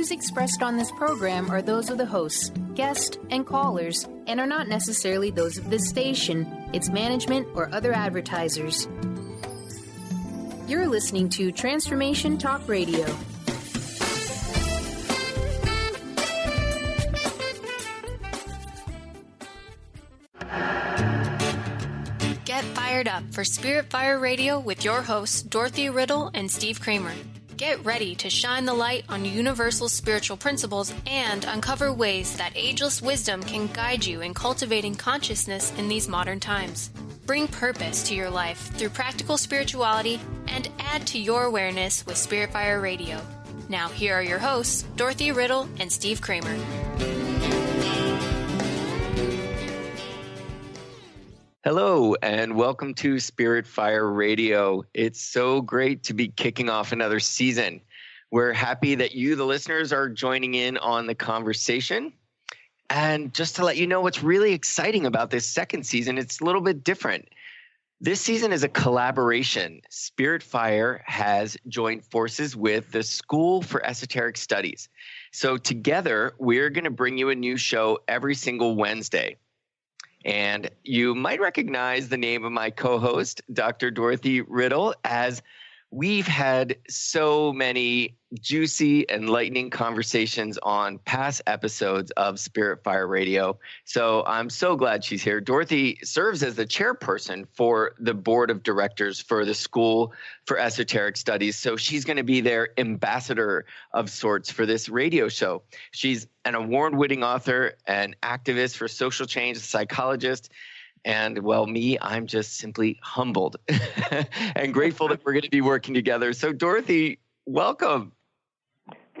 views expressed on this program are those of the hosts, guests, and callers, and are not necessarily those of this station, its management, or other advertisers. You're listening to Transformation Talk Radio. Get fired up for Spirit Fire Radio with your hosts, Dorothy, Riddle, and Steve Kramer. Get ready to shine the light on universal spiritual principles and uncover ways that ageless wisdom can guide you in cultivating consciousness in these modern times. Bring purpose to your life through practical spirituality and add to your awareness with Spirit Fire Radio. Now, here are your hosts, Dorothy, Riddle, and Steve Kramer. Hello, and welcome to Spirit Fire Radio. It's so great to be kicking off another season. We're happy that you, the listeners, are joining in on the conversation. And just to let you know what's really exciting about this second season, it's a little bit different. This season is a collaboration. Spirit Fire has joined forces with the School for Esoteric Studies. So together, we're going to bring you a new show every single Wednesday. And you might recognize the name of my co-host, Dr. Dorothy Riddle, as we've had so many juicy, enlightening conversations on past episodes of Spirit Fire Radio. So I'm so glad she's here. Dorothy serves as the chairperson for the board of directors for the School for Esoteric Studies. So she's going to be their ambassador of sorts for this radio show. She's an award-winning author, an activist for social change, a psychologist. And, well, I'm just simply humbled and grateful that we're going to be working together. So, Dorothy, welcome.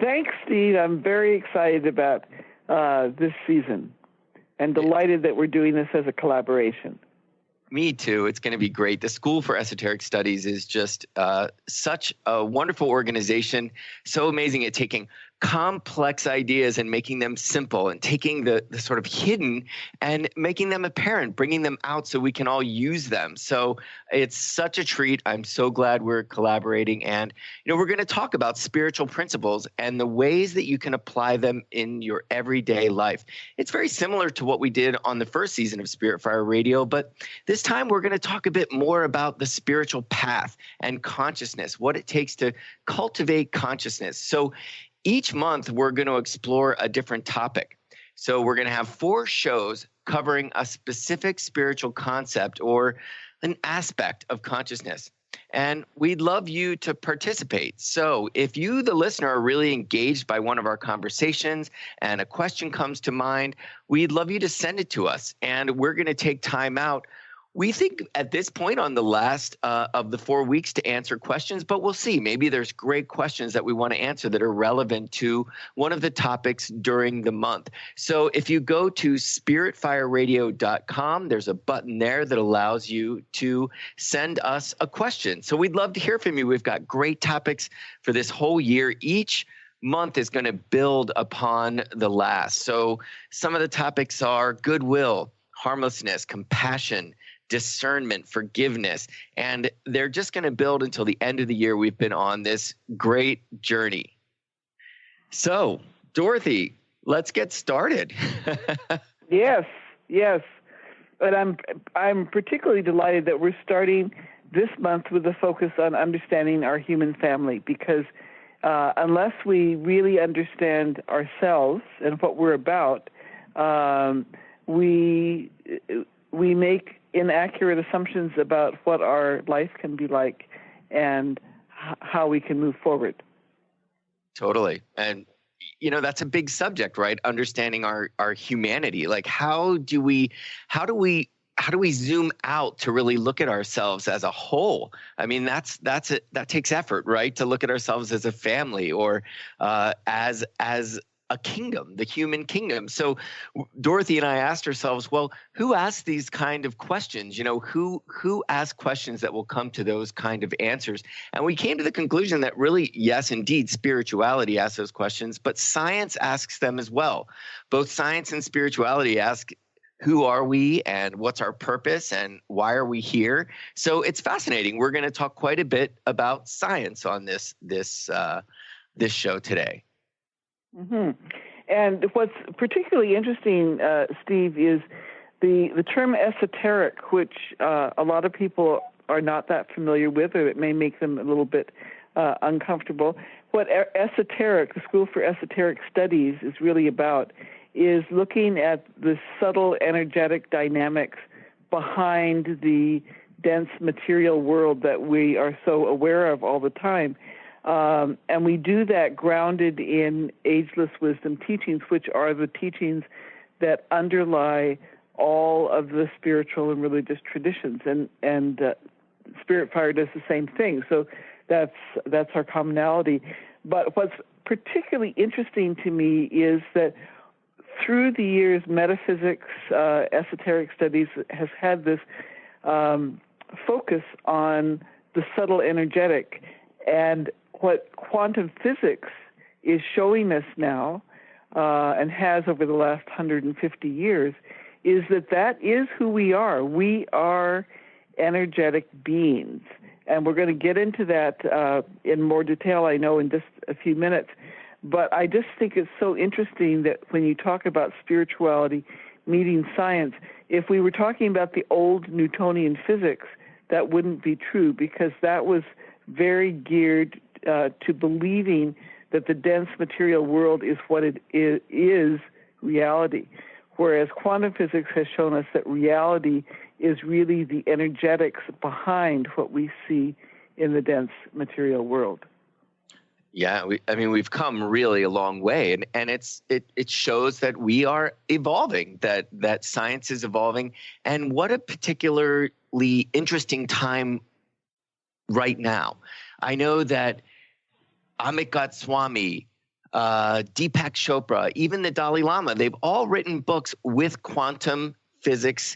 Thanks, Steve. I'm very excited about this season and delighted that we're doing this as a collaboration. Me too. It's going to be great. The School for Esoteric Studies is just such a wonderful organization, so amazing at taking complex ideas and making them simple and taking the sort of hidden and making them apparent, bringing them out so we can all use them. So it's such a treat. I'm so glad we're collaborating. And, we're going to talk about spiritual principles and the ways that you can apply them in your everyday life. It's very similar to what we did on the first season of Spirit Fire Radio, but this time we're going to talk a bit more about the spiritual path and consciousness, what it takes to cultivate consciousness. So each month, we're going to explore a different topic. So we're going to have 4 shows covering a specific spiritual concept or an aspect of consciousness. And we'd love you to participate. So if you, the listener, are really engaged by one of our conversations and a question comes to mind, we'd love you to send it to us. And we're going to take time out. We think at this point on the last of the 4 weeks to answer questions, but we'll see. Maybe there's great questions that we want to answer that are relevant to one of the topics during the month. So if you go to spiritfireradio.com, there's a button there that allows you to send us a question. So we'd love to hear from you. We've got great topics for this whole year. Each month is going to build upon the last. So some of the topics are goodwill, harmlessness, compassion, discernment, forgiveness, and they're just going to build until the end of the year. We've been on this great journey. So, Dorothy, let's get started. Yes. But I'm particularly delighted that we're starting this month with a focus on understanding our human family, because unless we really understand ourselves and what we're about, we make inaccurate assumptions about what our life can be like and how we can move forward. Totally. And, that's a big subject, right? Understanding our humanity. Like, how do we zoom out to really look at ourselves as a whole? I mean, that takes effort, right? To look at ourselves as a family or as a kingdom, the human kingdom. So Dorothy and I asked ourselves, well, who asks these kind of questions? Who asks questions that will come to those kind of answers? And we came to the conclusion that really, yes, indeed, spirituality asks those questions, but science asks them as well. Both science and spirituality ask, who are we and what's our purpose and why are we here? So it's fascinating. We're going to talk quite a bit about science on this show today. Mm-hmm. And what's particularly interesting, Steve, is the term esoteric, which a lot of people are not that familiar with, or it may make them a little bit uncomfortable. What esoteric, the School for Esoteric Studies, is really about is looking at the subtle energetic dynamics behind the dense material world that we are so aware of all the time. And we do that grounded in ageless wisdom teachings, which are the teachings that underlie all of the spiritual and religious traditions. And Spirit Fire does the same thing. So that's our commonality. But what's particularly interesting to me is that through the years, metaphysics, esoteric studies has had this focus on the subtle energetic. And what quantum physics is showing us now, and has over the last 150 years, is that is who we are. We are energetic beings. And we're going to get into that in more detail, I know, in just a few minutes. But I just think it's so interesting that when you talk about spirituality meeting science, if we were talking about the old Newtonian physics, that wouldn't be true, because that was very geared to believing that the dense material world is what it is reality. Whereas quantum physics has shown us that reality is really the energetics behind what we see in the dense material world. Yeah, we've come really a long way, and it shows that we are evolving, that science is evolving, and what a particularly interesting time right now. I know that Amit Goswami, Deepak Chopra, even the Dalai Lama, they've all written books with quantum physics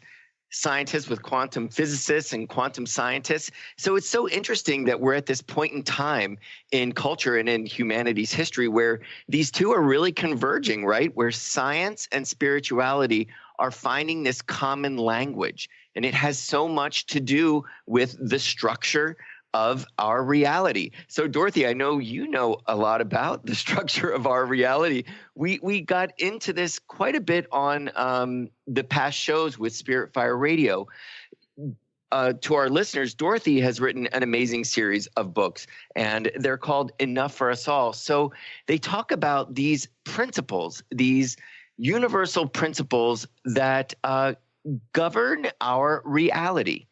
scientists, with quantum physicists and quantum scientists. So it's so interesting that we're at this point in time in culture and in humanity's history where these two are really converging, right? Where science and spirituality are finding this common language. And it has so much to do with the structure of our reality. So Dorothy, I know you know a lot about the structure of our reality. We got into this quite a bit on the past shows with Spirit Fire Radio. To our listeners, Dorothy has written an amazing series of books, and they're called Enough for Us All. So they talk about these principles, these universal principles that govern our reality.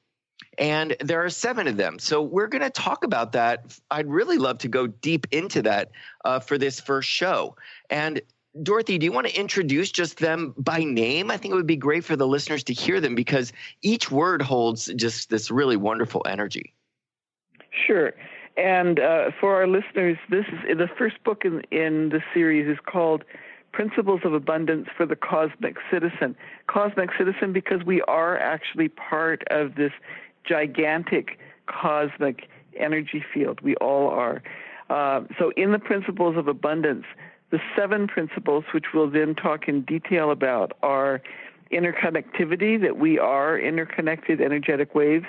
And there are 7 of them. So we're going to talk about that. I'd really love to go deep into that for this first show. And Dorothy, do you want to introduce just them by name? I think it would be great for the listeners to hear them because each word holds just this really wonderful energy. Sure. And for our listeners, this is the first book in the series is called Principles of Abundance for the Cosmic Citizen. Cosmic Citizen because we are actually part of this gigantic cosmic energy field. We all are. So in the Principles of Abundance, the 7 principles, which we'll then talk in detail about, are interconnectivity, that we are interconnected energetic waves,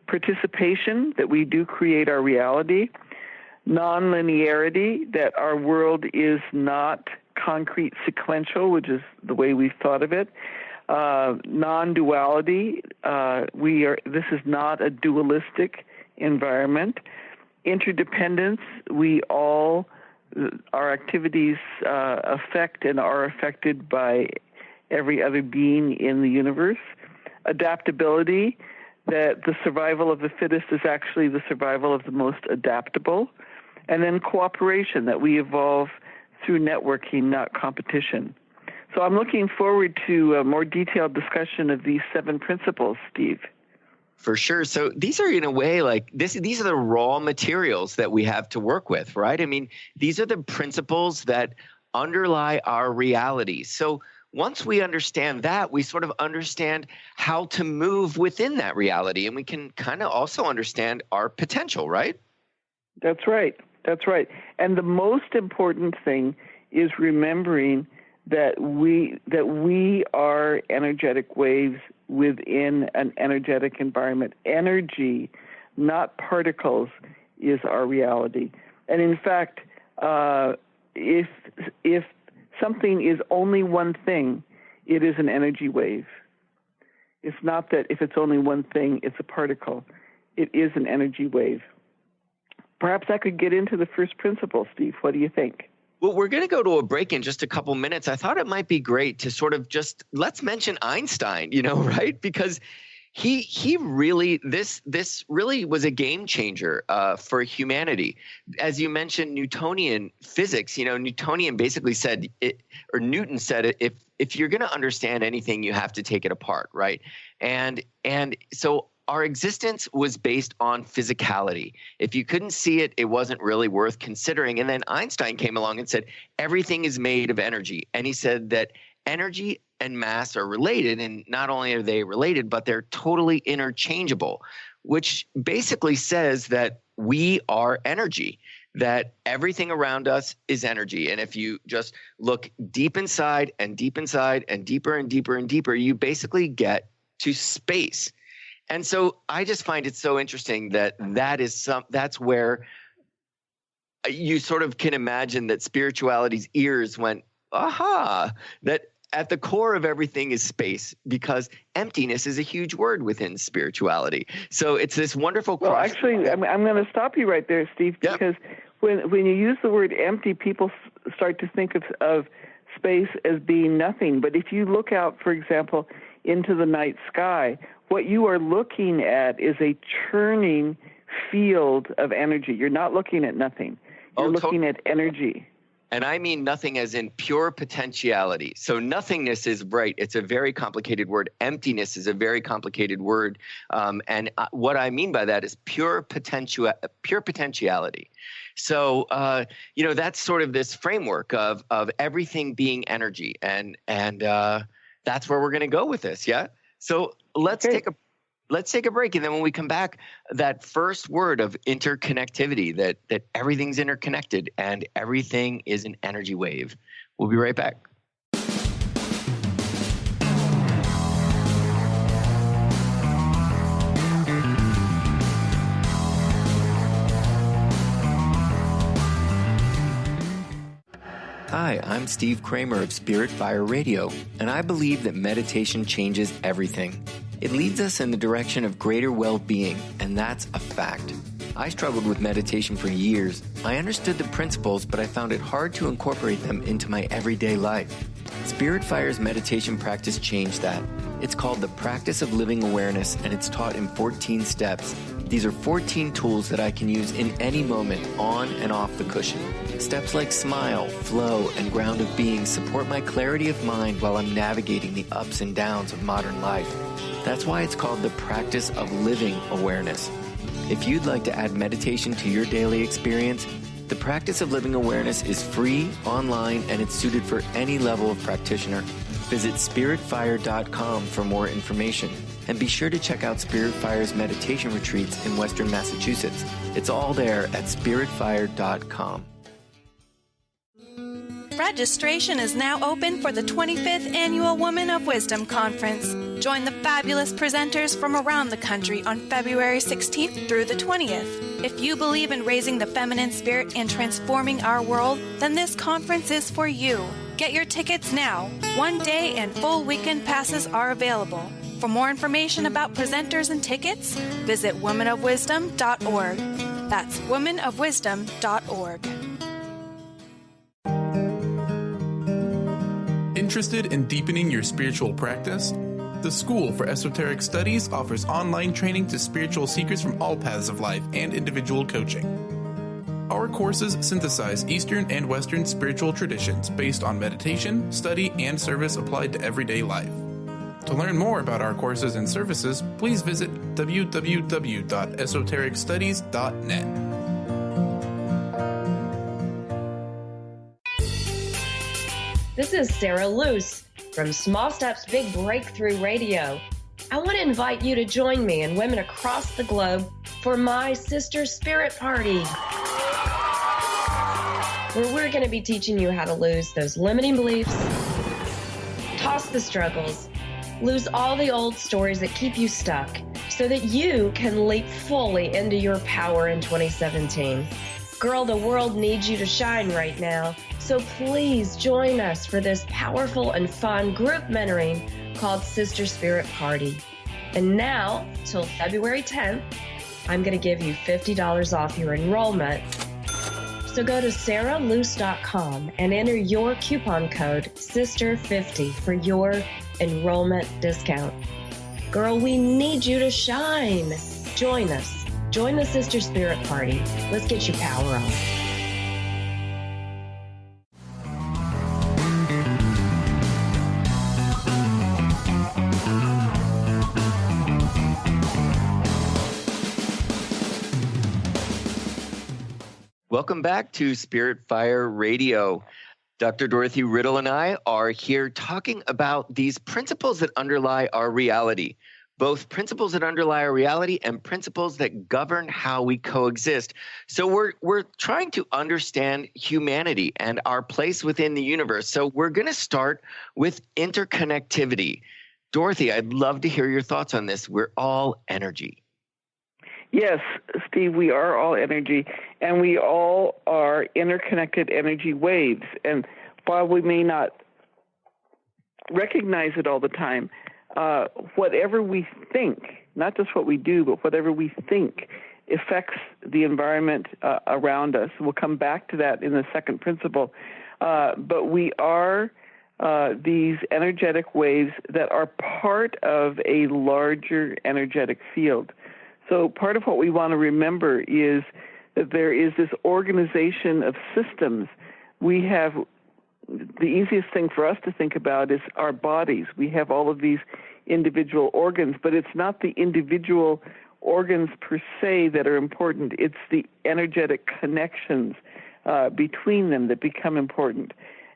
participation, that we do create our reality, non-linearity, that our world is not concrete sequential, which is the way we've thought of it, non-duality, this is not a dualistic environment, interdependence, our activities affect and are affected by every other being in the universe, adaptability, that the survival of the fittest is actually the survival of the most adaptable, and then cooperation, that we evolve through networking, not competition. So I'm looking forward to a more detailed discussion of these 7 principles, Steve. For sure. So these are in a way like these are the raw materials that we have to work with, right? I mean, these are the principles that underlie our reality. So once we understand that, we sort of understand how to move within that reality, and we can kind of also understand our potential, right? That's right. That's right. And the most important thing is remembering that we are energetic waves within an energetic environment. Energy, not particles, is our reality. And in fact, if something is only one thing, it is an energy wave. It's not that if it's only one thing, it's a particle. It is an energy wave. Perhaps I could get into the first principle, Steve. What do you think? Well, we're going to go to a break in just a couple minutes. I thought it might be great to sort of just let's mention Einstein, right? Because he really this really was a game changer for humanity. As you mentioned, Newtonian physics. Newtonian basically said Newton said it, if you're going to understand anything, you have to take it apart, right? And so our existence was based on physicality. If you couldn't see it, it wasn't really worth considering. And then Einstein came along and said, everything is made of energy. And he said that energy and mass are related. And not only are they related, but they're totally interchangeable, which basically says that we are energy, that everything around us is energy. And if you just look deep inside and deep inside and deeper and deeper and deeper, you basically get to space. And so I just find it so interesting that's where you sort of can imagine that spirituality's ears went, aha, that at the core of everything is space, because emptiness is a huge word within spirituality. So it's this wonderful cross. Well, actually, I'm going to stop you right there, Steve, because when you use the word empty, people start to think of space as being nothing. But if you look out, for example, into the night sky, what you are looking at is a churning field of energy. You're not looking at nothing. You're looking at energy. And I mean nothing as in pure potentiality. So nothingness is right. It's a very complicated word. Emptiness is a very complicated word. And what I mean by that is pure potentiality. So, that's sort of this framework of everything being energy. And that's where we're going to go with this. Yeah. So let's take a break. And then when we come back, that first word of interconnectivity, that everything's interconnected and everything is an energy wave. We'll be right back. Hi, I'm Steve Kramer of Spirit Fire Radio, and I believe that meditation changes everything. It leads us in the direction of greater well-being, and that's a fact. I struggled with meditation for years. I understood the principles, but I found it hard to incorporate them into my everyday life. Spirit Fire's meditation practice changed that. It's called the Practice of Living Awareness, and it's taught in 14 steps. These are 14 tools that I can use in any moment, on and off the cushion. Steps like smile, flow, and ground of being support my clarity of mind while I'm navigating the ups and downs of modern life. That's why it's called the Practice of Living Awareness. If you'd like to add meditation to your daily experience, the Practice of Living Awareness is free, online, and it's suited for any level of practitioner. Visit spiritfire.com for more information. And be sure to check out Spirit Fire's meditation retreats in Western Massachusetts. It's all there at spiritfire.com. Registration is now open for the 25th Annual Women of Wisdom Conference. Join the fabulous presenters from around the country on February 16th through the 20th. If you believe in raising the feminine spirit and transforming our world, then this conference is for you. Get your tickets now. One-day and full weekend passes are available. For more information about presenters and tickets, visit womenofwisdom.org. That's womenofwisdom.org. Interested in deepening your spiritual practice? The School for Esoteric Studies offers online training to spiritual seekers from all paths of life and individual coaching. Our courses synthesize Eastern and Western spiritual traditions based on meditation, study, and service applied to everyday life. To learn more about our courses and services, please visit www.esotericstudies.net. This is Sarah Luce from Small Steps Big Breakthrough Radio. I want to invite you to join me and women across the globe for my Sister Spirit Party, where we're going to be teaching you how to lose those limiting beliefs, toss the struggles, lose all the old stories that keep you stuck so that you can leap fully into your power in 2017. Girl, the world needs you to shine right now. So please join us for this powerful and fun group mentoring called Sister Spirit Party. And now, till February 10th, I'm going to give you $50 off your enrollment. So go to sarahluce.com and enter your coupon code SISTER50 for your enrollment discount. Girl, we need you to shine. Join us. Join the Sister Spirit Party. Let's get your power on. Welcome back to Spirit Fire Radio. Dr. Dorothy Riddle and I are here talking about these principles that underlie our reality, both principles that underlie our reality and principles that govern how we coexist. So we're trying to understand humanity and our place within the universe. So we're going to start with interconnectivity. Dorothy, I'd love to hear your thoughts on this. We're all energy. Yes, Steve, we are all energy, and we all are interconnected energy waves. And while we may not recognize it all the time, whatever we think, not just what we do, but whatever we think affects the environment around us. We'll come back to that in the second principle. But we are these energetic waves that are part of a larger energetic field. So part of what we want to remember is that there is this organization of systems. We have, the easiest thing for us to think about is our bodies. We have all of these individual organs, but it's not the individual organs per se that are important. It's the energetic connections between them that become important.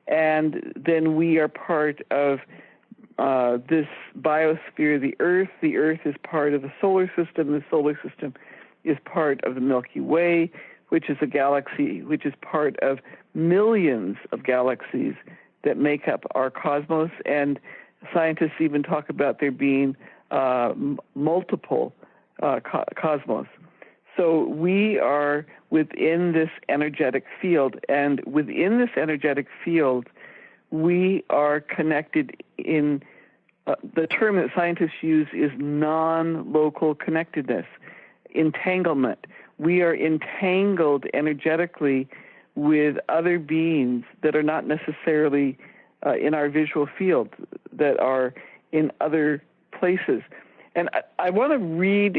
And then we are part of this biosphere, the Earth. The Earth is part of the solar system. The solar system is part of the Milky Way, which is a galaxy, which is part of millions of galaxies that make up our cosmos. And scientists even talk about there being multiple cosmos. So we are within this energetic field, and within this energetic field, we are connected in the term that scientists use is non-local connectedness, entanglement. We are entangled energetically with other beings that are not necessarily in our visual field, that are in other places. And I want to read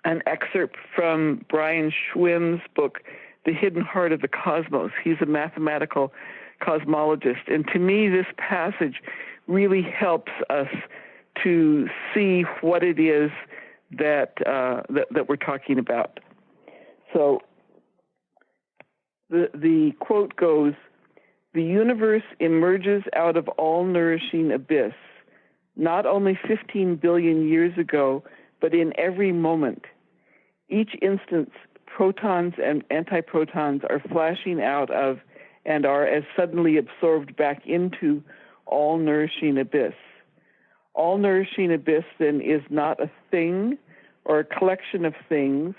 an excerpt from Brian Schwimm's book, The Hidden Heart of the Cosmos. He's a mathematical cosmologist. And to me, this passage really helps us to see what it is that we're talking about. So the quote goes, "The universe emerges out of all-nourishing abyss, not only 15 billion years ago, but in every moment. Each instant, protons and antiprotons are flashing out of and are as suddenly absorbed back into all-nourishing abyss. All-nourishing abyss, then, is not a thing or a collection of things,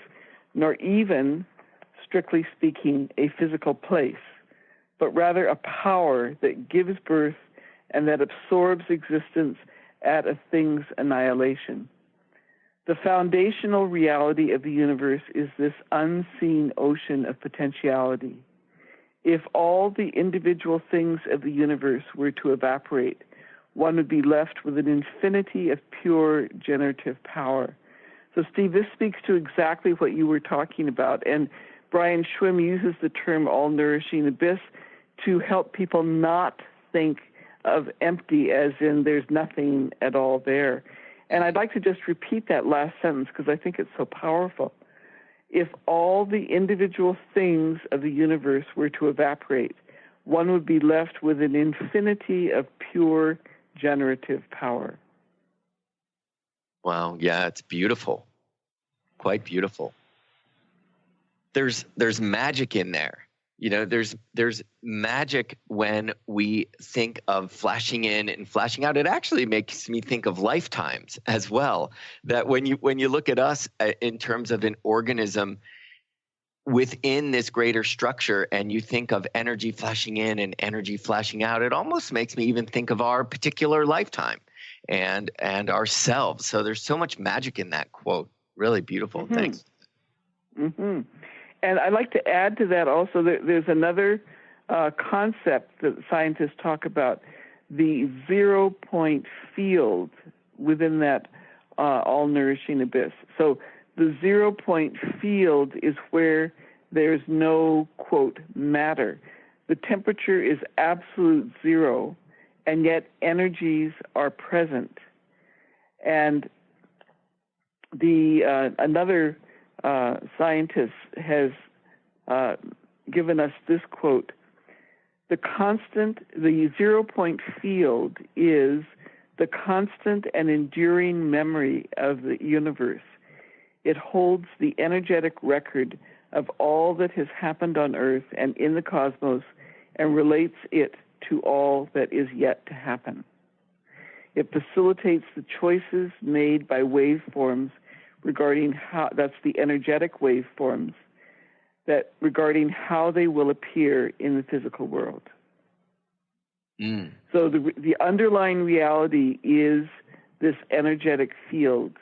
nor even, strictly speaking, a physical place, but rather a power that gives birth and that absorbs existence at a thing's annihilation. The foundational reality of the universe is this unseen ocean of potentiality. If all the individual things of the universe were to evaporate, one would be left with an infinity of pure generative power." So, Steve, this speaks to exactly what you were talking about. And Brian Schwimm uses the term all-nourishing abyss to help people not think of empty as in there's nothing at all there. And I'd like to just repeat that last sentence because I think it's so powerful. If all the individual things of the universe were to evaporate, one would be left with an infinity of pure generative power. Wow, yeah, it's beautiful. Quite beautiful. There's magic in there. You know, there's magic when we think of flashing in and flashing out. It actually makes me think of lifetimes as well. That when you look at us in terms of an organism, within this greater structure, and you think of energy flashing in and energy flashing out, it almost makes me even think of our particular lifetime and ourselves. So there's so much magic in that quote. Really beautiful. Mm-hmm. Thanks. Mm-hmm. And I'd like to add to that also, there's another concept that scientists talk about, the 0-point field within that all-nourishing abyss. So the 0-point field is where there's no, quote, matter. The temperature is absolute zero, and yet energies are present. And another scientist has given us this quote: the 0-point field is the constant and enduring memory of the universe. It holds the energetic record of all that has happened on Earth and in the cosmos, and relates it to all that is yet to happen. It facilitates the choices made by waveforms regarding how, that's the energetic waveforms, that regarding how they will appear in the physical world. Mm. So the underlying reality is this energetic field,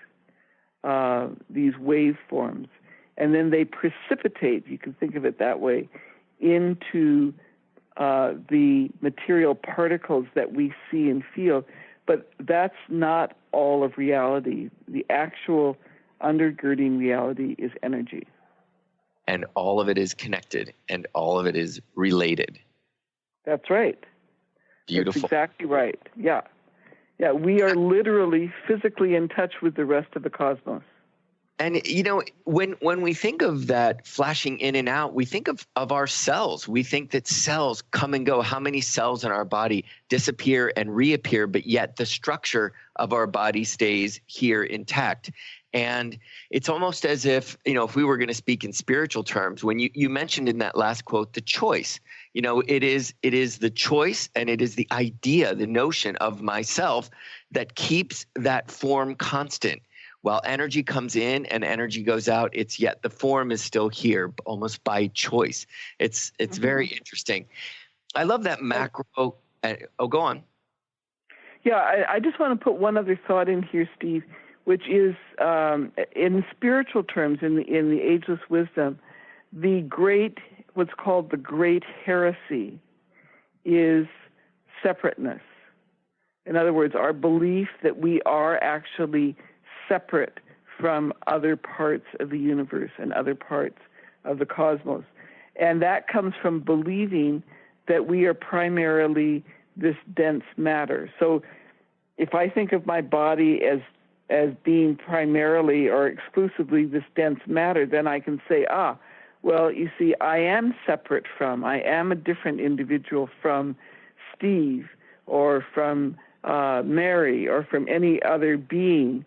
these waveforms, and then they precipitate, you can think of it that way, into the material particles that we see and feel. But that's not all of reality. The actual undergirding reality is energy. And all of it is connected, and all of it is related. That's right. Beautiful. That's exactly right. Yeah. Yeah, we are literally physically in touch with the rest of the cosmos. And, you know, when we think of that flashing in and out, we think of our cells. We think that cells come and go. How many cells in our body disappear and reappear, but yet the structure of our body stays here intact. And it's almost as if, you know, if we were going to speak in spiritual terms, when you mentioned in that last quote, the choice, you know, it is the choice, and it is the idea, the notion of myself that keeps that form constant. While energy comes in and energy goes out, it's yet the form is still here, almost by choice. It's very interesting. I love that macro. Go on. Yeah, I just want to put one other thought in here, Steve, which is in spiritual terms, in the ageless wisdom, what's called the great heresy is separateness. In other words, our belief that we are actually separate from other parts of the universe and other parts of the cosmos. And that comes from believing that we are primarily this dense matter. So if I think of my body as being primarily or exclusively this dense matter, then I can say, well, you see, I am a different individual from Steve or from Mary or from any other being,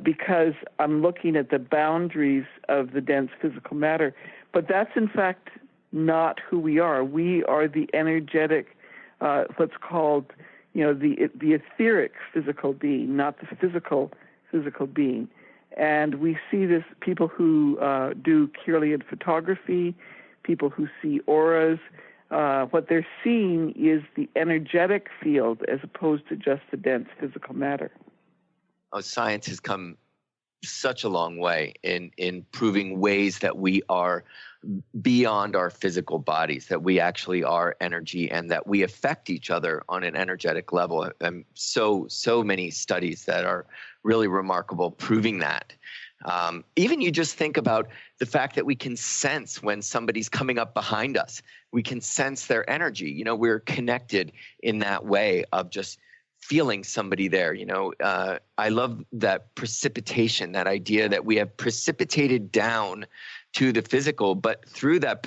because I'm looking at the boundaries of the dense physical matter. But that's, in fact, not who we are. We are the energetic, what's called, you know, the etheric physical being, not the physical being. And we see this, people who do Kirlian photography, people who see auras, what they're seeing is the energetic field as opposed to just the dense physical matter. Oh, science has come such a long way in proving ways that we are beyond our physical bodies, that we actually are energy and that we affect each other on an energetic level. And so many studies that are really remarkable proving that. Even you just think about the fact that we can sense when somebody's coming up behind us. We can sense their energy. You know, we're connected in that way of just feeling somebody there. You know, I love that precipitation, that idea that we have precipitated down to the physical, but through that,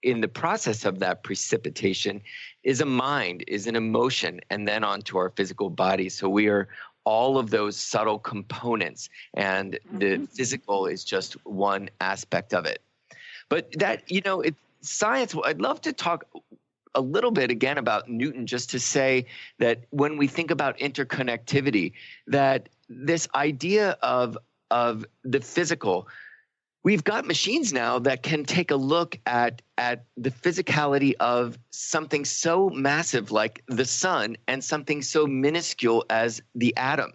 in the process of that precipitation is a mind, is an emotion, and then onto our physical body. So we are all of those subtle components, and the physical is just one aspect of it. But that, you know, science, I'd love to talk a little bit again about Newton, just to say that when we think about interconnectivity, that this idea of the physical, we've got machines now that can take a look at the physicality of something so massive like the sun and something so minuscule as the atom.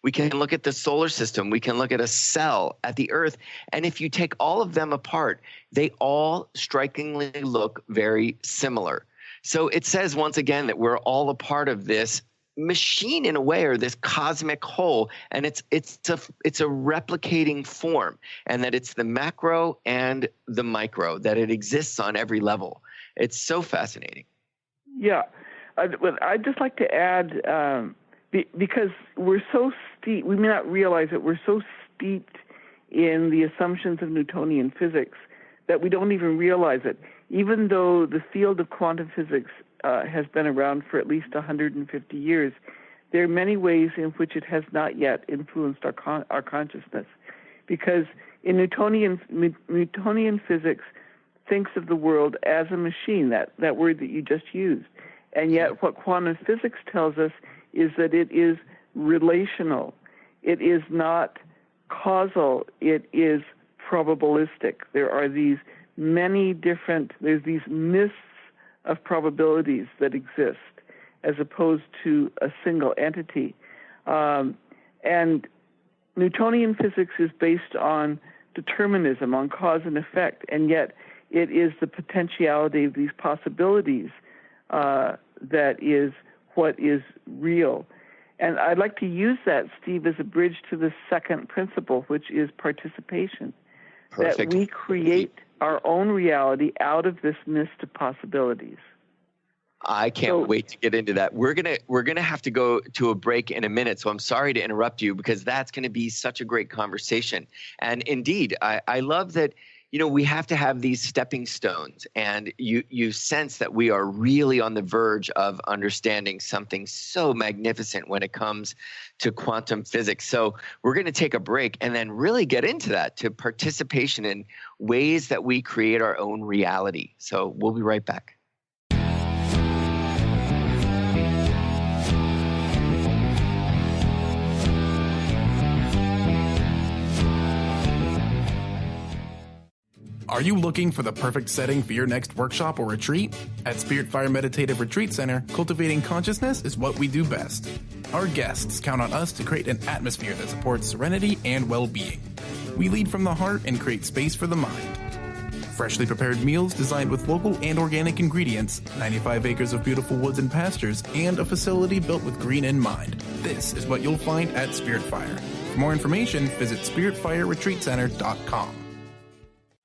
We can look at the solar system. We can look at a cell, at the earth. And if you take all of them apart, they all strikingly look very similar. So it says once again that we're all a part of this machine in a way, or this cosmic whole, and it's a replicating form, and that it's the macro and the micro, that it exists on every level. It's so fascinating. Yeah, I'd just like to add, because we're so steeped, we may not realize it, we're so steeped in the assumptions of Newtonian physics that we don't even realize it. Even though the field of quantum physics has been around for at least 150 years, there are many ways in which it has not yet influenced our consciousness. Because in Newtonian physics thinks of the world as a machine, that word that you just used. And yet what quantum physics tells us is that it is relational. It is not causal. It is probabilistic. There are these there's these mists of probabilities that exist as opposed to a single entity. And Newtonian physics is based on determinism, on cause and effect, and yet it is the potentiality of these possibilities that is what is real. And I'd like to use that, Steve, as a bridge to the second principle, which is participation. Perfect. That we create our own reality out of this mist of possibilities. I can't wait to get into that. We're gonna have to go to a break in a minute, so I'm sorry to interrupt you, because that's going to be such a great conversation. And indeed, I love that. We have to have these stepping stones, and you sense that we are really on the verge of understanding something so magnificent when it comes to quantum physics. So we're going to take a break and then really get into that, to participation in ways that we create our own reality. So we'll be right back. Are you looking for the perfect setting for your next workshop or retreat? At Spirit Fire Meditative Retreat Center, cultivating consciousness is what we do best. Our guests count on us to create an atmosphere that supports serenity and well-being. We lead from the heart and create space for the mind. Freshly prepared meals designed with local and organic ingredients, 95 acres of beautiful woods and pastures, and a facility built with green in mind. This is what you'll find at Spirit Fire. For more information, visit spiritfireretreatcenter.com.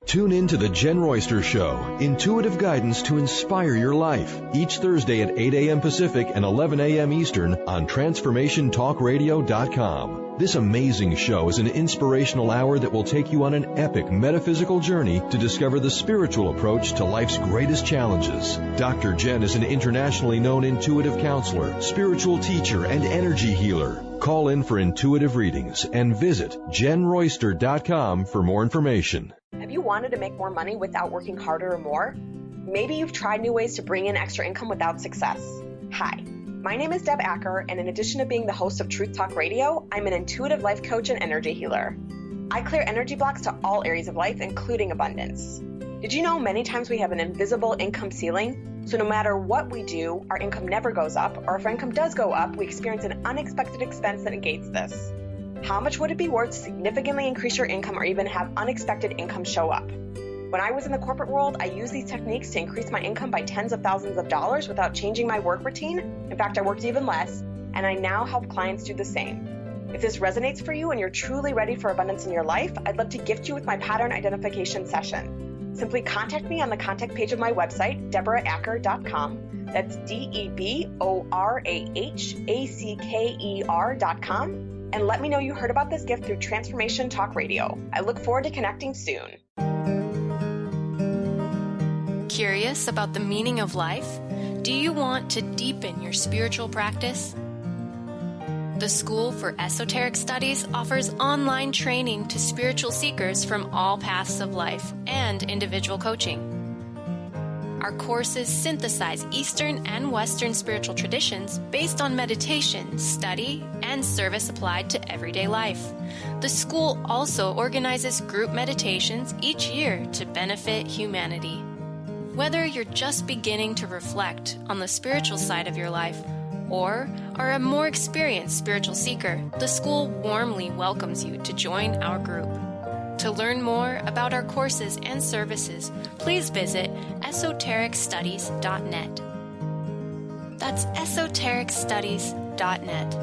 Tune in to the Jen Royster Show, intuitive guidance to inspire your life, each Thursday at 8 a.m. Pacific and 11 a.m. Eastern on TransformationTalkRadio.com. This amazing show is an inspirational hour that will take you on an epic metaphysical journey to discover the spiritual approach to life's greatest challenges. Dr. Jen is an internationally known intuitive counselor, spiritual teacher, and energy healer. Call in for intuitive readings and visit JenRoyster.com for more information. Have you wanted to make more money without working harder or more? Maybe you've tried new ways to bring in extra income without success. Hi, my name is Deb Acker, and in addition to being the host of Truth Talk Radio, I'm an intuitive life coach and energy healer. I clear energy blocks to all areas of life, including abundance. Did you know many times we have an invisible income ceiling? So no matter what we do, our income never goes up, or if our income does go up, we experience an unexpected expense that negates this. How much would it be worth to significantly increase your income or even have unexpected income show up? When I was in the corporate world, I used these techniques to increase my income by tens of thousands of dollars without changing my work routine. In fact, I worked even less, and I now help clients do the same. If this resonates for you and you're truly ready for abundance in your life, I'd love to gift you with my pattern identification session. Simply contact me on the contact page of my website, DeborahAcker.com. That's DeborahAcker.com. And let me know you heard about this gift through Transformation Talk Radio. I look forward to connecting soon. Curious about the meaning of life? Do you want to deepen your spiritual practice? The School for Esoteric Studies offers online training to spiritual seekers from all paths of life and individual coaching. Our courses synthesize Eastern and Western spiritual traditions based on meditation, study, and service applied to everyday life. The school also organizes group meditations each year to benefit humanity. Whether you're just beginning to reflect on the spiritual side of your life or are a more experienced spiritual seeker, the school warmly welcomes you to join our group. To learn more about our courses and services, please visit esotericstudies.net. That's esotericstudies.net.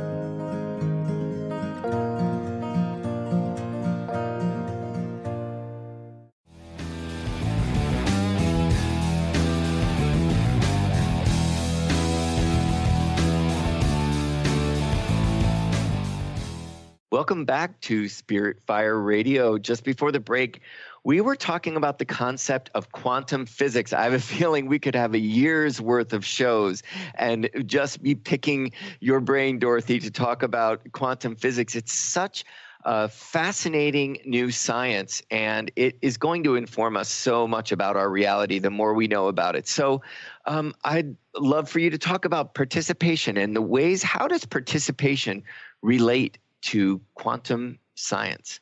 Welcome back to Spirit Fire Radio. Just before the break, we were talking about the concept of quantum physics. I have a feeling we could have a year's worth of shows and just be picking your brain, Dorothy, to talk about quantum physics. It's such a fascinating new science, and it is going to inform us so much about our reality the more we know about it. So I'd love for you to talk about participation and the ways, how does participation relate to quantum science?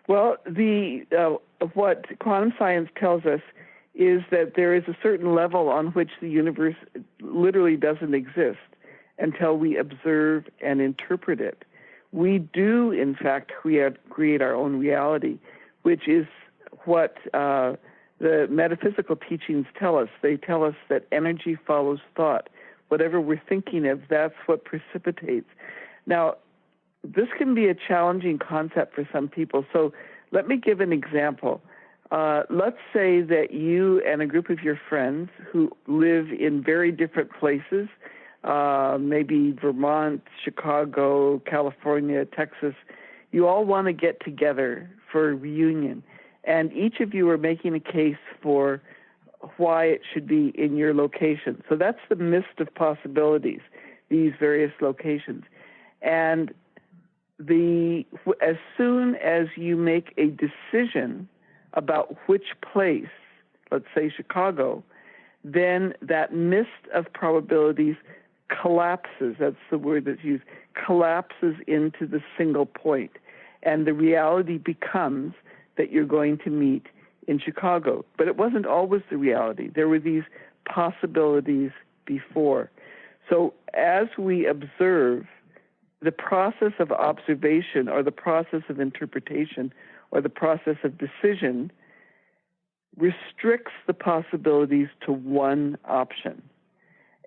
Well, what quantum science tells us is that there is a certain level on which the universe literally doesn't exist until we observe and interpret it. We do, in fact, create our own reality, which is what the metaphysical teachings tell us. They tell us that energy follows thought. Whatever we're thinking of, that's what precipitates. Now, this can be a challenging concept for some people. So let me give an example. Let's say that you and a group of your friends who live in very different places, maybe Vermont, Chicago, California, Texas, you all want to get together for a reunion. And each of you are making a case for why it should be in your location. So that's the mist of possibilities, these various locations. And as soon as you make a decision about which place, let's say Chicago, then that mist of probabilities collapses. That's the word that's used, collapses into the single point. And the reality becomes that you're going to meet in Chicago. But it wasn't always the reality. There were these possibilities before. So as we observe, the process of observation or the process of interpretation or the process of decision restricts the possibilities to one option.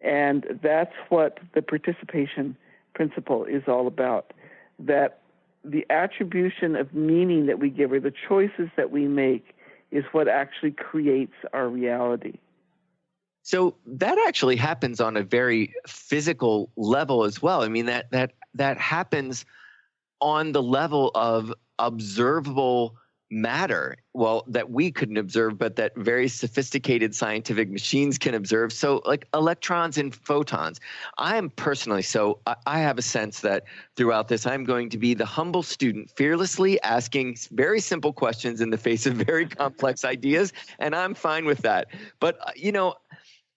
And that's what the participation principle is all about, that the attribution of meaning that we give or the choices that we make is what actually creates our reality. So that actually happens on a very physical level as well. I mean, that happens on the level of observable matter, well, that we couldn't observe, but that very sophisticated scientific machines can observe. So like electrons and photons. I am personally, so I have a sense that throughout this, I'm going to be the humble student, fearlessly asking very simple questions in the face of very complex ideas, and I'm fine with that. But,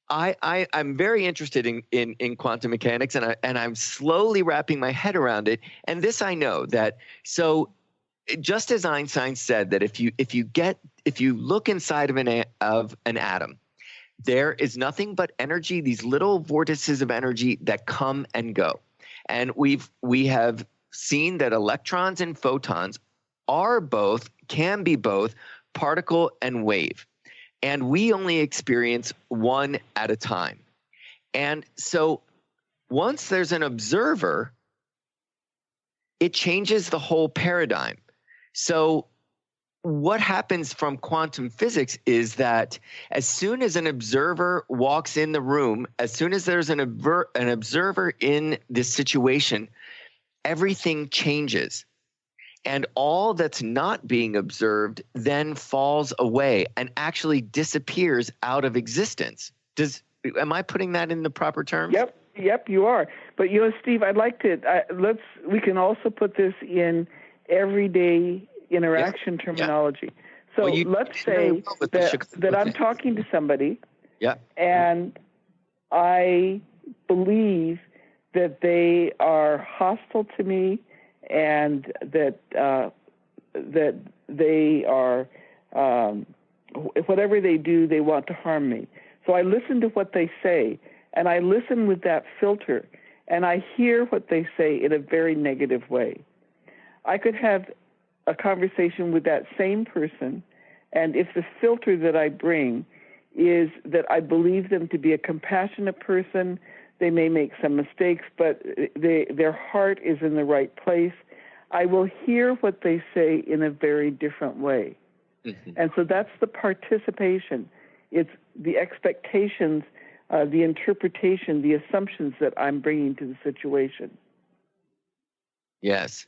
I'm very interested in quantum mechanics, and I'm slowly wrapping my head around it. And this I know that, so just as Einstein said that if you look inside of an atom, there is nothing but energy, these little vortices of energy that come and go. And we have seen that electrons and photons can be both particle and wave. And we only experience one at a time. And so once there's an observer, it changes the whole paradigm. So what happens from quantum physics is that as soon as an observer walks in the room, as soon as there's an observer in this situation, everything changes. And all that's not being observed then falls away and actually disappears out of existence. Am I putting that in the proper terms? Yep, you are. But Steve, I'd like to we can also put this in everyday interaction terminology. So let's say that I'm talking to somebody Yeah. And I believe that they are hostile to me, and that they are, whatever they do, they want to harm me. So I listen to what they say, and I listen with that filter, and I hear what they say in a very negative way. I could have a conversation with that same person, and if the filter that I bring is that I believe them to be a compassionate person, they may make some mistakes, but their heart is in the right place, I will hear what they say in a very different way. Mm-hmm. And so that's the participation. It's the expectations, the interpretation, the assumptions that I'm bringing to the situation. Yes.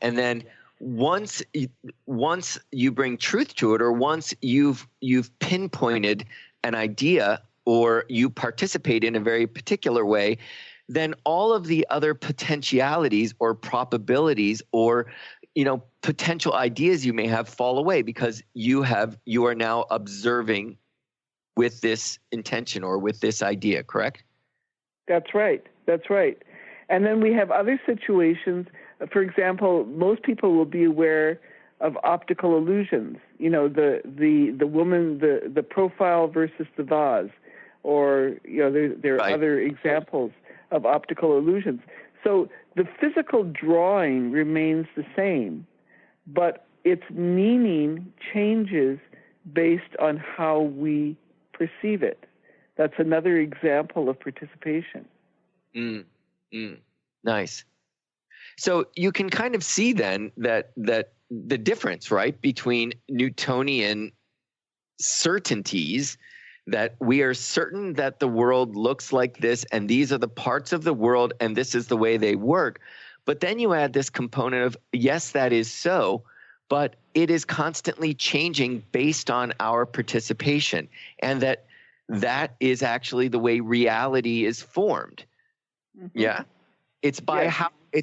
And then once you bring truth to it, or once you've pinpointed an idea, or you participate in a very particular way, then all of the other potentialities or probabilities or potential ideas you may have fall away, because you are now observing with this intention or with this idea, correct? That's right. And then we have other situations. For example, most people will be aware of optical illusions. The woman, the profile versus the vase, or there are right. Other examples of optical illusions. So the physical drawing remains the same, but its meaning changes based on how we perceive it. That's another example of participation. Nice. So you can kind of see then that the difference, right, between Newtonian certainties, that we are certain that the world looks like this, and these are the parts of the world, and this is the way they work. But then you add this component of, yes, that is so, but it is constantly changing based on our participation, and that is actually the way reality is formed. Mm-hmm. Yeah. It's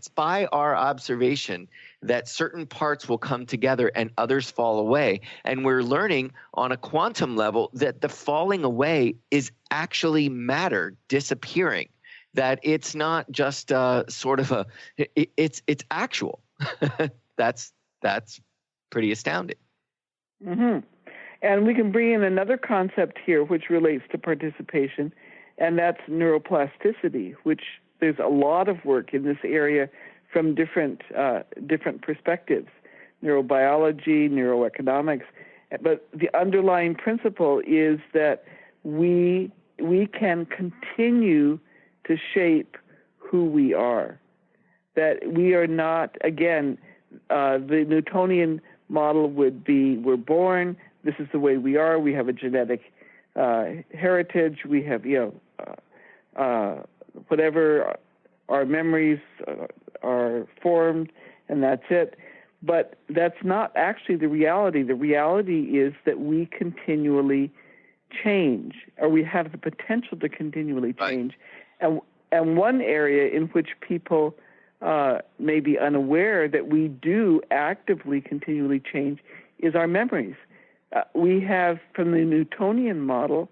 by our observation that certain parts will come together and others fall away. And we're learning on a quantum level that the falling away is actually matter disappearing, that it's not just sort of it's actual. That's pretty astounding. Mm-hmm. And we can bring in another concept here which relates to participation, and that's neuroplasticity, which there's a lot of work in this area from different perspectives, neurobiology, neuroeconomics. But the underlying principle is that we can continue to shape who we are. That we are not, again, the Newtonian model would be, we're born, this is the way we are, we have a genetic heritage, we have, whatever our memories are formed, and that's it. But that's not actually the reality. The reality is that we continually change, or we have the potential to continually change. Right. And one area in which people may be unaware that we do actively continually change is our memories. We have, from the Newtonian model,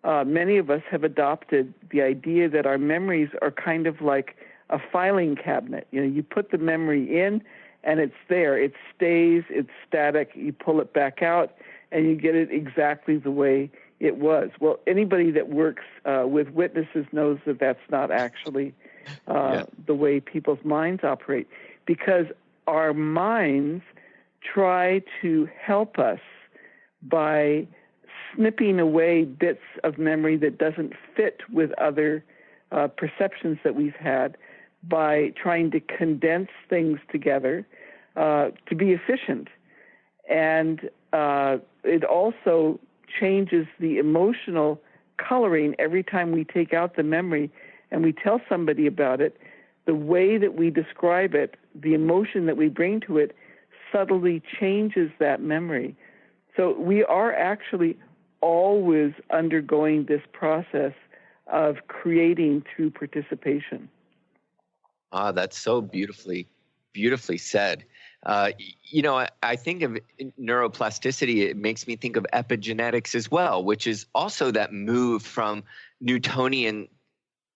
many of us have adopted the idea that our memories are kind of like a filing cabinet. You put the memory in, and it's there. It stays, it's static. You pull it back out, and you get it exactly the way it was. Well, anybody that works with witnesses knows that that's not actually the way people's minds operate, because our minds try to help us by snipping away bits of memory that doesn't fit with other perceptions that we've had, by trying to condense things together to be efficient. And it also changes the emotional coloring every time we take out the memory and we tell somebody about it. The way that we describe it, the emotion that we bring to it, subtly changes that memory. So we are actually always undergoing this process of creating through participation. That's so beautifully said. I think of neuroplasticity, it makes me think of epigenetics as well, which is also that move from Newtonian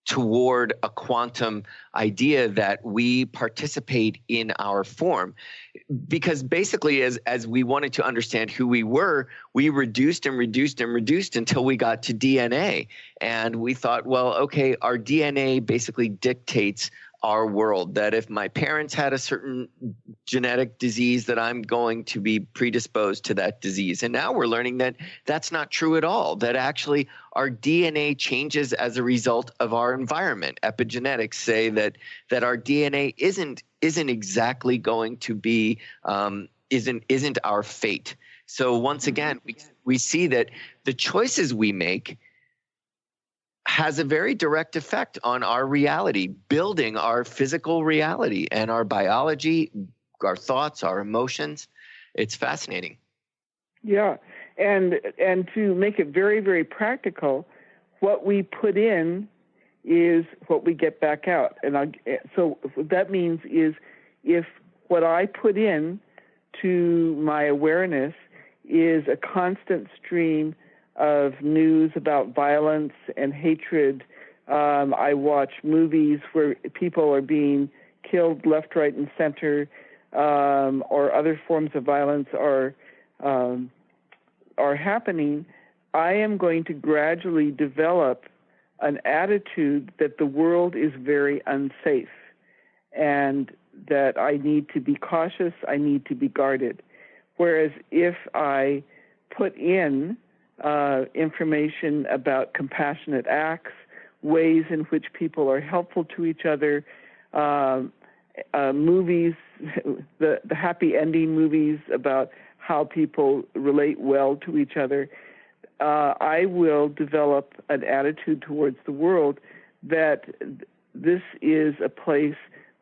toward a quantum idea that we participate in our form. Because basically, as we wanted to understand who we were, we reduced and reduced and reduced until we got to DNA. And we thought, well, okay, our DNA basically dictates our world, that if my parents had a certain genetic disease, that I'm going to be predisposed to that disease. And now we're learning that that's not true at all, that actually our DNA changes as a result of our environment. Epigenetics say that our DNA isn't exactly going to be, isn't our fate. So once again, we see that the choices we make has a very direct effect on our reality, building our physical reality and our biology, our thoughts, our emotions. It's fascinating. Yeah, and to make it very, very practical, what we put in is what we get back out. And so what that means is if what I put in to my awareness is a constant stream of news about violence and hatred. I watch movies where people are being killed left, right, and center, or other forms of violence are happening. I am going to gradually develop an attitude that the world is very unsafe and that I need to be cautious, I need to be guarded. Whereas if I put in information about compassionate acts, ways in which people are helpful to each other, movies, the happy ending movies about how people relate well to each other, I will develop an attitude towards the world that this is a place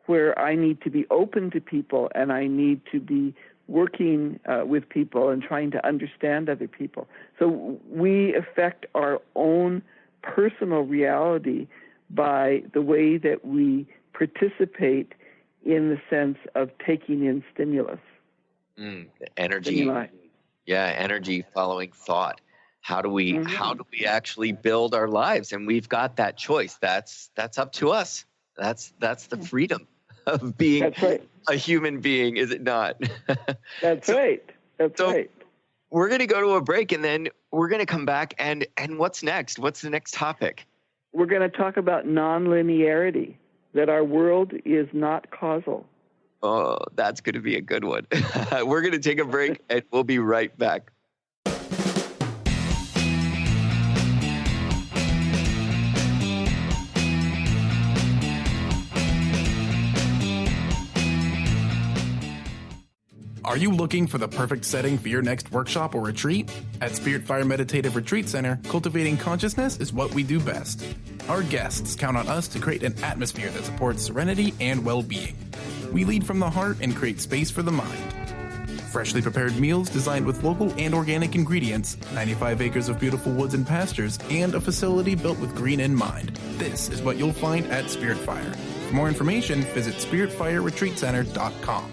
where I need to be open to people and I need to be working with people and trying to understand other people. So we affect our own personal reality by the way that we participate in the sense of taking in stimulus. Energy. Stimuli. Yeah, energy following thought. How do we actually build our lives? And we've got that choice. That's up to us. That's the freedom of being a human being, is it not? That's right. We're going to go to a break, and then we're going to come back. And what's next? What's the next topic? We're going to talk about nonlinearity, that our world is not causal. Oh, that's going to be a good one. We're going to take a break, and we'll be right back. Are you looking for the perfect setting for your next workshop or retreat? At Spirit Fire Meditative Retreat Center, cultivating consciousness is what we do best. Our guests count on us to create an atmosphere that supports serenity and well-being. We lead from the heart and create space for the mind. Freshly prepared meals designed with local and organic ingredients, 95 acres of beautiful woods and pastures, and a facility built with green in mind. This is what you'll find at Spirit Fire. For more information, visit spiritfireretreatcenter.com.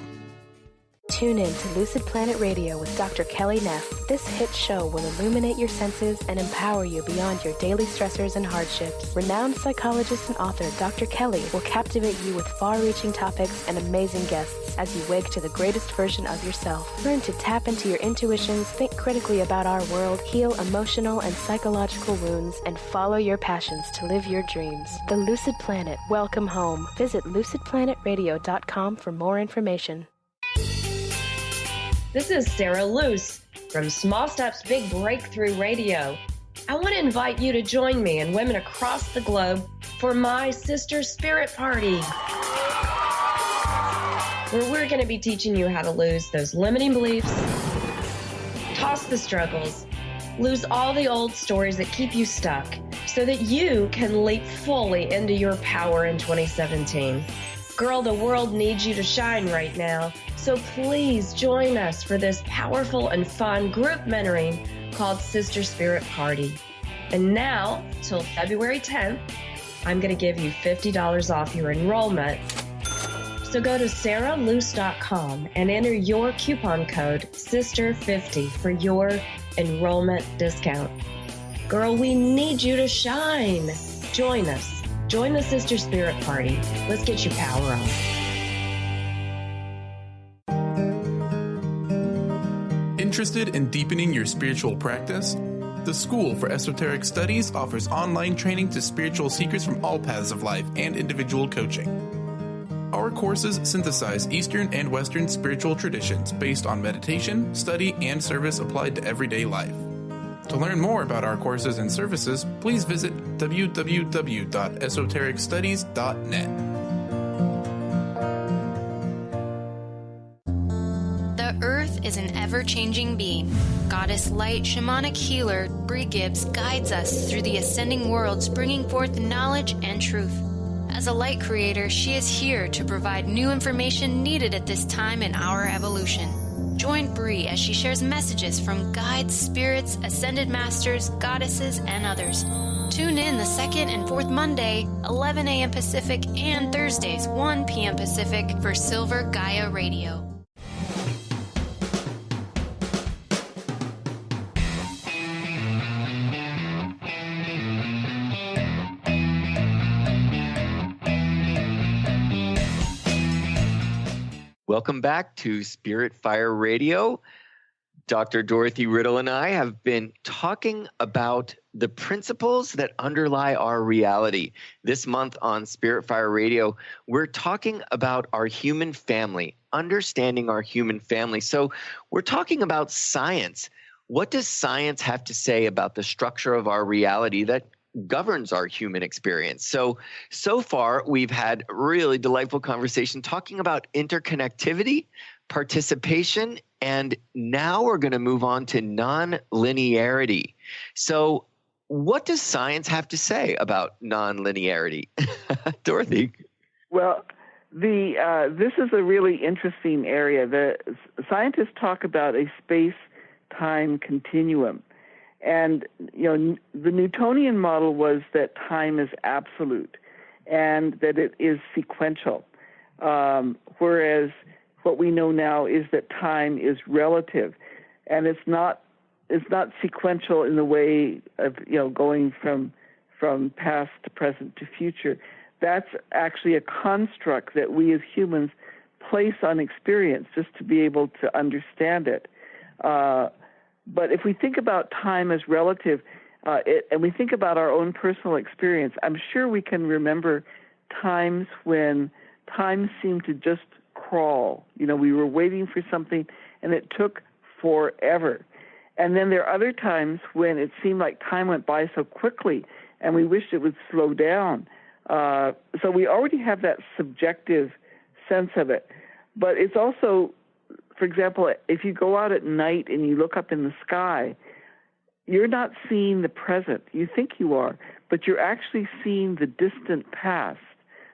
Tune in to Lucid Planet Radio with Dr. Kelly Neff. This hit show will illuminate your senses and empower you beyond your daily stressors and hardships. Renowned psychologist and author Dr. Kelly will captivate you with far-reaching topics and amazing guests as you wake to the greatest version of yourself. Learn to tap into your intuitions, think critically about our world, heal emotional and psychological wounds, and follow your passions to live your dreams. The Lucid Planet. Welcome home. Visit lucidplanetradio.com for more information. This is Sarah Luce from Small Steps Big Breakthrough Radio. I want to invite you to join me and women across the globe for my Sister Spirit Party, where we're going to be teaching you how to lose those limiting beliefs, toss the struggles, lose all the old stories that keep you stuck so that you can leap fully into your power in 2017. Girl, the world needs you to shine right now. So please join us for this powerful and fun group mentoring called Sister Spirit Party. And now, till February 10th, I'm going to give you $50 off your enrollment. So go to sarahluce.com and enter your coupon code SISTER50 for your enrollment discount. Girl, we need you to shine. Join us. Join the Sister Spirit Party. Let's get your power on. Interested in deepening your spiritual practice? The School for Esoteric Studies offers online training to spiritual seekers from all paths of life and individual coaching. Our courses synthesize Eastern and Western spiritual traditions based on meditation, study, and service applied to everyday life. To learn more about our courses and services, please visit www.esotericstudies.net. The Earth is an ever-changing being. Goddess Light Shamanic Healer Bree Gibbs guides us through the ascending worlds, bringing forth knowledge and truth. As a light creator, she is here to provide new information needed at this time in our evolution. Join Bree as she shares messages from guides, spirits, ascended masters, goddesses, and others. Tune in the second and fourth Monday, 11 a.m. Pacific, and Thursdays, 1 p.m. Pacific for Silver Gaia Radio. Welcome back to Spirit Fire Radio. Dr. Dorothy Riddle and I have been talking about the principles that underlie our reality. This month on Spirit Fire Radio, we're talking about our human family, understanding our human family. So we're talking about science. What does science have to say about the structure of our reality that governs our human experience? So far, we've had a really delightful conversation talking about interconnectivity, participation, and now we're going to move on to non-linearity. So what does science have to say about non-linearity? Dorothy? Well, this is a really interesting area. The scientists talk about a space-time continuum. And, the Newtonian model was that time is absolute and that it is sequential, whereas what we know now is that time is relative, and it's not sequential in the way of, going from past to present to future. That's actually a construct that we as humans place on experience just to be able to understand it. But if we think about time as relative, and we think about our own personal experience, I'm sure we can remember times when time seemed to just crawl. We were waiting for something, and it took forever. And then there are other times when it seemed like time went by so quickly, and we wished it would slow down. So we already have that subjective sense of it. But it's also, for example, if you go out at night and you look up in the sky, you're not seeing the present. You think you are, but you're actually seeing the distant past.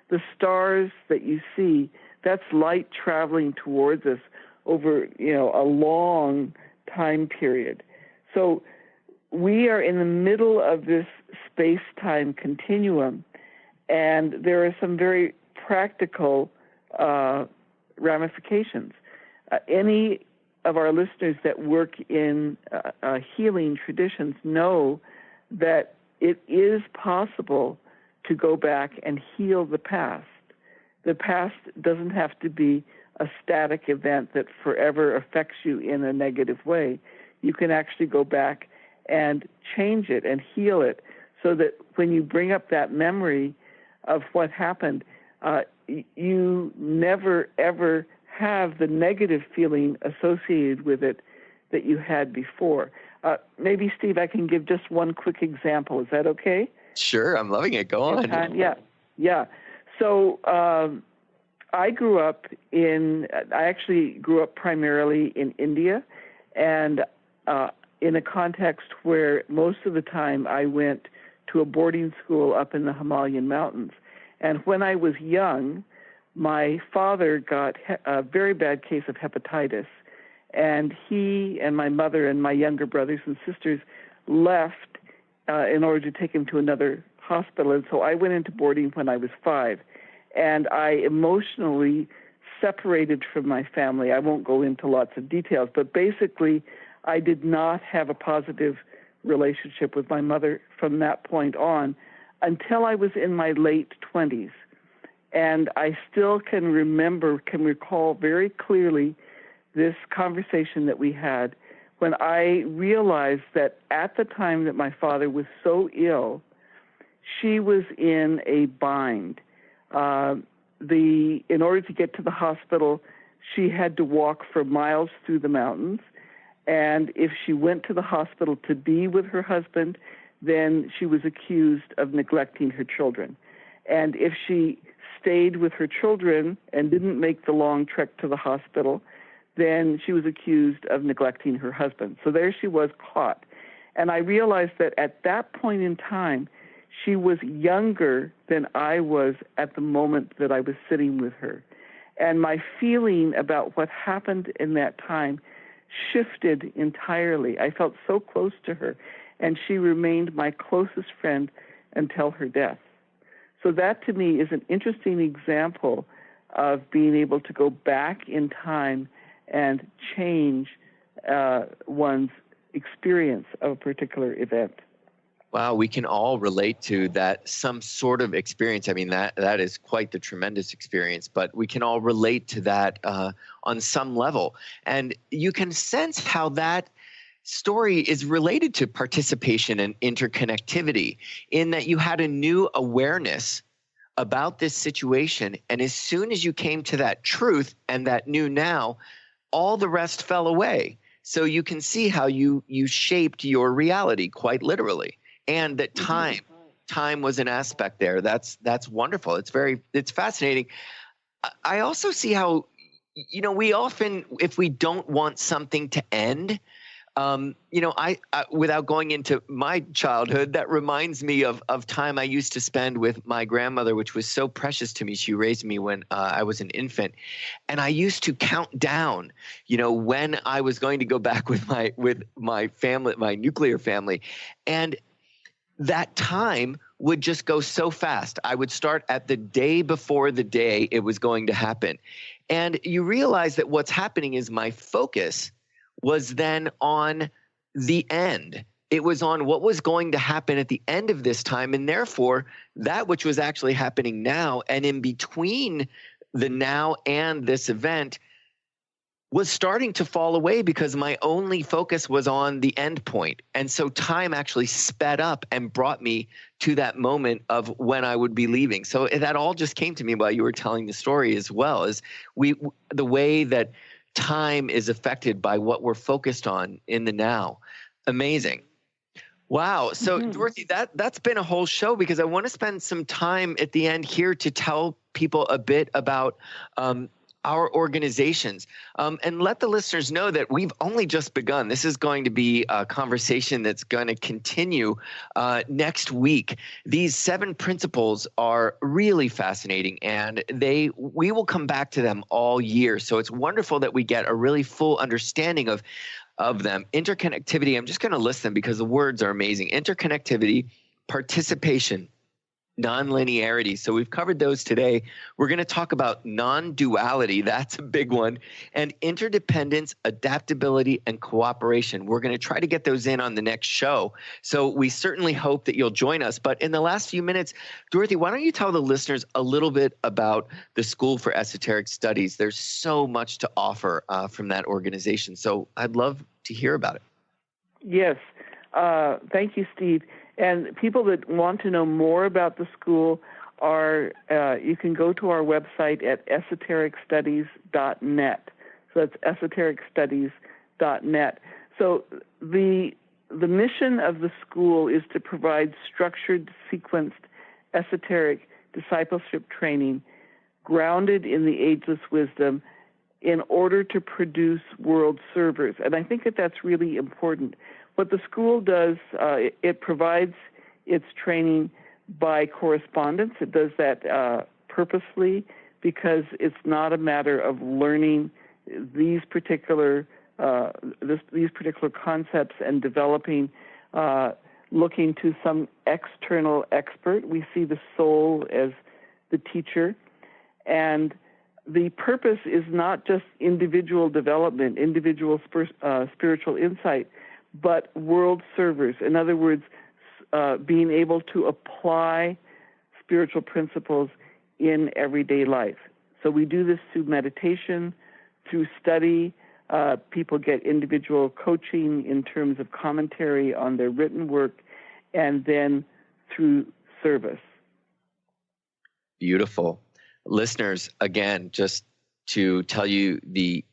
The stars that you see, that's light traveling towards us over, a long time period. So we are in the middle of this space-time continuum, and there are some very practical ramifications. Any of our listeners that work in healing traditions know that it is possible to go back and heal the past. The past doesn't have to be a static event that forever affects you in a negative way. You can actually go back and change it and heal it so that when you bring up that memory of what happened, you never, ever have the negative feeling associated with it that you had before. Maybe, Steve, I can give just one quick example. Is that okay? Sure, I'm loving it. Go on. Yeah. So I actually grew up primarily in India, and in a context where most of the time I went to a boarding school up in the Himalayan mountains. And when I was young, my father got a very bad case of hepatitis, and he and my mother and my younger brothers and sisters left in order to take him to another hospital. And so I went into boarding when I was 5, and I emotionally separated from my family. I won't go into lots of details, but basically I did not have a positive relationship with my mother from that point on until I was in my late 20s. And I still can recall very clearly this conversation that we had when I realized that at the time that my father was so ill, she was in a bind. In order to get to the hospital, she had to walk for miles through the mountains. And if she went to the hospital to be with her husband, then she was accused of neglecting her children. And if she stayed with her children and didn't make the long trek to the hospital, then she was accused of neglecting her husband. So there she was caught. And I realized that at that point in time, she was younger than I was at the moment that I was sitting with her. And my feeling about what happened in that time shifted entirely. I felt so close to her, and she remained my closest friend until her death. So that to me is an interesting example of being able to go back in time and change one's experience of a particular event. Wow, we can all relate to that, some sort of experience. I mean, that is quite the tremendous experience, but we can all relate to that on some level. And you can sense how that story is related to participation and interconnectivity, in that you had a new awareness about this situation. And as soon as you came to that truth and that new now, all the rest fell away. So you can see how you shaped your reality quite literally. And that time was an aspect there. That's wonderful. It's fascinating. I also see how, we often, if we don't want something to end, I without going into my childhood, that reminds me of time I used to spend with my grandmother, which was so precious to me. She raised me when I was an infant, and I used to count down, when I was going to go back with my family, my nuclear family, and that time would just go so fast. I would start at the day before the day it was going to happen. And you realize that what's happening is my focus was then on the end. It was on what was going to happen at the end of this time, and therefore that which was actually happening now and in between the now and this event was starting to fall away because my only focus was on the end point. And so time actually sped up and brought me to that moment of when I would be leaving. So that all just came to me while you were telling the story as well, as the way that time is affected by what we're focused on in the now. Amazing. Wow. So Dorothy, that's been a whole show, because I want to spend some time at the end here to tell people a bit about our organizations, and let the listeners know that we've only just begun. This is going to be a conversation that's going to continue next week. These 7 principles are really fascinating, and we will come back to them all year. So it's wonderful that we get a really full understanding of them. Interconnectivity, I'm just going to list them because the words are amazing. Interconnectivity, participation, non-linearity. So we've covered those today. We're going to talk about non-duality. That's a big one. And interdependence, adaptability, and cooperation. We're going to try to get those in on the next show. So we certainly hope that you'll join us. But in the last few minutes, Dorothy, why don't you tell the listeners a little bit about the School for Esoteric Studies? There's so much to offer from that organization. So I'd love to hear about it. Yes. Thank you, Steve. And people that want to know more about the school you can go to our website at esotericstudies.net. So that's esotericstudies.net. So the mission of the school is to provide structured, sequenced, esoteric discipleship training grounded in the ageless wisdom in order to produce world servers. And I think that that's really important. What the school does, it provides its training by correspondence. It does that purposely because it's not a matter of learning these particular concepts and developing, looking to some external expert. We see the soul as the teacher, and the purpose is not just individual development, individual spiritual insight, but world servers. In other words, being able to apply spiritual principles in everyday life. So we do this through meditation, through study. People get individual coaching in terms of commentary on their written work, and then through service. Beautiful. Listeners, again, just to tell you the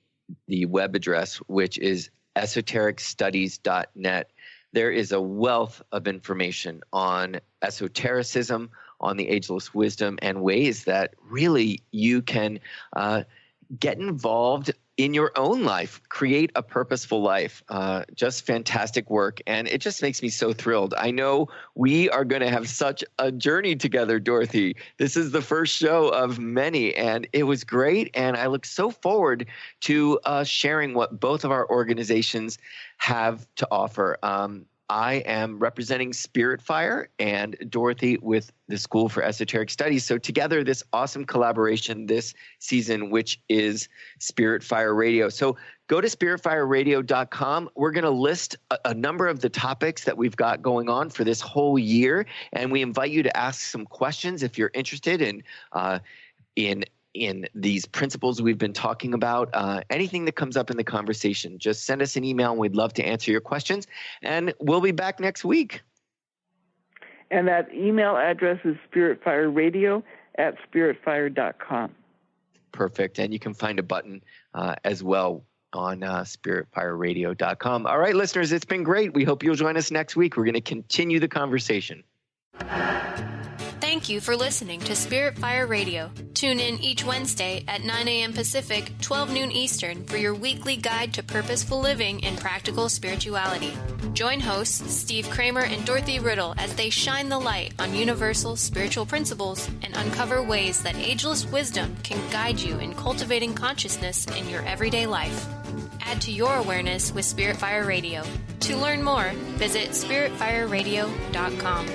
web address, which is esotericstudies.net. There is a wealth of information on esotericism, on the ageless wisdom, and ways that really you can get involved in your own life, create a purposeful life. Just fantastic work. And it just makes me so thrilled. I know we are going to have such a journey together, Dorothy. This is the first show of many, and it was great. And I look so forward to sharing what both of our organizations have to offer. I am representing Spirit Fire and Dorothy with the School for Esoteric Studies. So together, this awesome collaboration this season, which is Spirit Fire Radio. So go to spiritfireradio.com. We're going to list a number of the topics that we've got going on for this whole year. And we invite you to ask some questions if you're interested in these principles we've been talking about. Anything that comes up in the conversation, just send us an email and we'd love to answer your questions. And we'll be back next week. And that email address is spiritfireradio@spiritfire.com. Perfect. And you can find a button as well on spiritfireradio.com. All right, listeners, it's been great. We hope you'll join us next week. We're going to continue the conversation. Thank you for listening to Spirit Fire Radio. Tune in each Wednesday at 9 a.m. Pacific, 12 noon Eastern for your weekly guide to purposeful living and practical spirituality. Join hosts Steve Kramer and Dorothy Riddle as they shine the light on universal spiritual principles and uncover ways that ageless wisdom can guide you in cultivating consciousness in your everyday life. Add to your awareness with Spirit Fire Radio. To learn more, visit spiritfireradio.com.